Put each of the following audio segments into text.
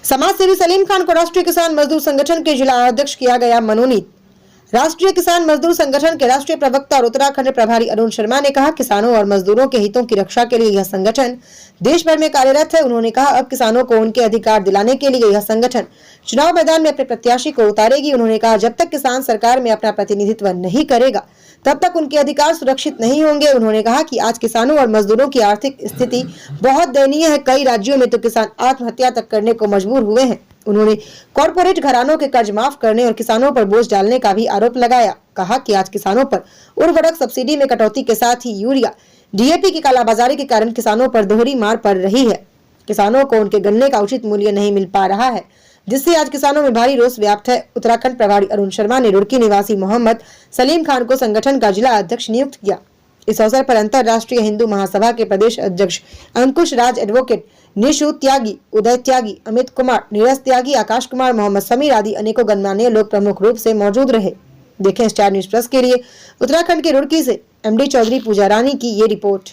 समाज सेवी सलीम खान को राष्ट्रीय किसान मजदूर संगठन के जिला अध्यक्ष किया गया मनोनीत। राष्ट्रीय किसान मजदूर संगठन के राष्ट्रीय प्रवक्ता और उत्तराखंड प्रभारी अरुण शर्मा ने कहा, किसानों और मजदूरों के हितों की रक्षा के लिए यह संगठन देश भर में कार्यरत है। उन्होंने कहा, अब किसानों को उनके अधिकार दिलाने के लिए यह संगठन चुनाव मैदान में अपने प्रत्याशी को उतारेगी। उन्होंने कहा, जब तक किसान सरकार में अपना प्रतिनिधित्व नहीं करेगा तब तक उनके अधिकार सुरक्षित नहीं होंगे। उन्होंने कहा कि आज किसानों और मजदूरों की आर्थिक स्थिति बहुत दयनीय है। कई राज्यों में तो किसान आत्महत्या तक करने को मजबूर हुए हैं। उन्होंने कॉरपोरेट घरानों के कर्ज माफ करने और किसानों पर बोझ डालने का भी आरोप लगाया। कहा कि आज किसानों पर उर्वरक सब्सिडी में कटौती के साथ ही यूरिया, डीएपी की कालाबाजारी के कारण किसानों पर दोहरी मार पड़ रही है। किसानों को उनके गन्ने का उचित मूल्य नहीं मिल पा रहा है, जिससे आज किसानों में भारी रोष व्याप्त है। उत्तराखंड प्रभारी अरुण शर्मा ने रुड़की निवासी मोहम्मद सलीम खान को संगठन का जिला अध्यक्ष नियुक्त किया। इस अवसर पर अंतर्राष्ट्रीय हिंदू महासभा के प्रदेश अध्यक्ष अंकुश राज, एडवोकेट निशु त्यागी, उदय त्यागी, अमित कुमार, नीरज त्यागी, आकाश कुमार, मोहम्मद समीर आदि अनेकों गणमान्य लोग प्रमुख रूप से मौजूद रहे। देखें स्टार न्यूज प्लस के लिए उत्तराखंड के रुड़की से एमडी चौधरी पूजा रानी की ये रिपोर्ट।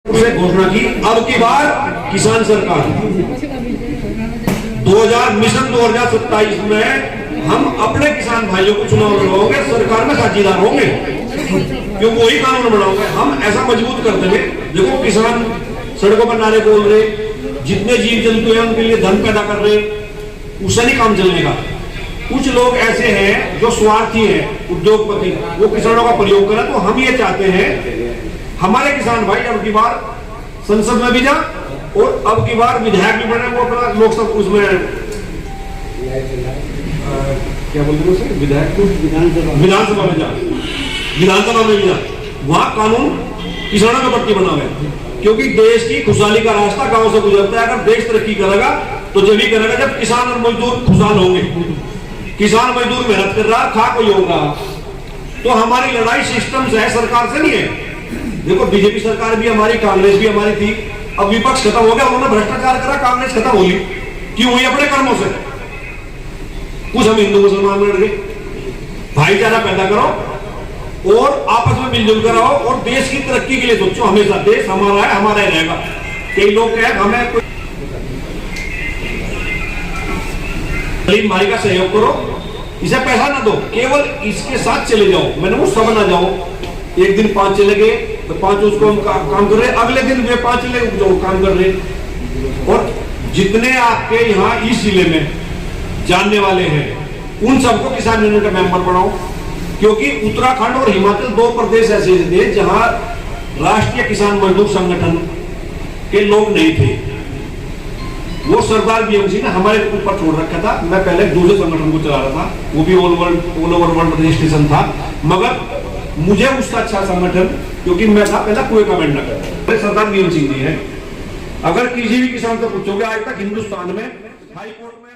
घोषणा की अब की बार किसान सरकार 2027 में हम अपने किसान भाइयों को चुनाव लड़वाओगे, सरकार में साझेदार होंगे, क्योंकि वही कानून बनाओगे। हम ऐसा मजबूत कर देंगे। देखो, किसान सड़कों पर नारे बोल रहे, जितने जीव जंतु हैं उनके लिए धन पैदा कर रहे, उससे नहीं काम चलने का। कुछ लोग ऐसे हैं जो स्वार्थी हैं, उद्योगपति, वो किसानों का प्रयोग करें। तो हम ये चाहते हैं हमारे किसान भाई अब की बार संसद में भी जा और अब की बार विधायक भी बने। वो अपना लोकसभा उसमें क्या बोलते हैं, विधायक विधानसभा में जा, विधानसभा में भी जा, वहां कानून किसानों के प्रति बना हुआ है। क्योंकि देश की खुशहाली का रास्ता गांव से गुजरता है। अगर देश तरक्की करेगा तो जब ही करेगा जब किसान और मजदूर खुशहाल होंगे। किसान मजदूर मेहनत कर रहा, खा कोई होगा। तो हमारी लड़ाई सिस्टम से है, सरकार से नहीं है। देखो, बीजेपी सरकार भी हमारी, कांग्रेस भी हमारी थी। अब विपक्ष खत्म हो गया, उन्होंने भ्रष्टाचार करा, कांग्रेस खत्म होगी। क्यों हुई? अपने कर्मों से। कुछ हम हिंदू मुसलमान लड़ गए। भाईचारा पैदा करो और आपस में मिलजुल कर आओ और देश की तरक्की के लिए सोचो। हमेशा देश हमारा है, हमारा ही रहेगा। कई लोग कहे हमें कोई सलीम भाई का सहयोग करो, इसे पैसा ना दो, केवल इसके साथ चले जाओ। मैंने वो सब ना जाओ। एक दिन 5 चले गए तो 5 उसको हम काम कर रहे, अगले दिन वे 5 चले जो काम कर रहे। और जितने आपके यहाँ इस जिले में जानने वाले हैं उन सबको किसान यूनियन का मेंबर बनाओ। क्योंकि उत्तराखंड और हिमाचल 2 प्रदेश ऐसे थे जहां राष्ट्रीय किसान मजदूर संगठन के लोग नहीं थे। वो सरदार बीएमसी ने हमारे ऊपर छोड़ रखा था। मैं पहले दूसरे संगठन को चला रहा था, वो भी ऑल ओवर वर्ल्ड रजिस्ट्रेशन था। मगर मुझे उसका अच्छा संगठन, क्योंकि मैं था पहला कुएं का मेंढक, सरदार बीएमसी जी है। अगर किसी भी किसान से पूछोगे, आज तक हिंदुस्तान में हाई कोर्ट में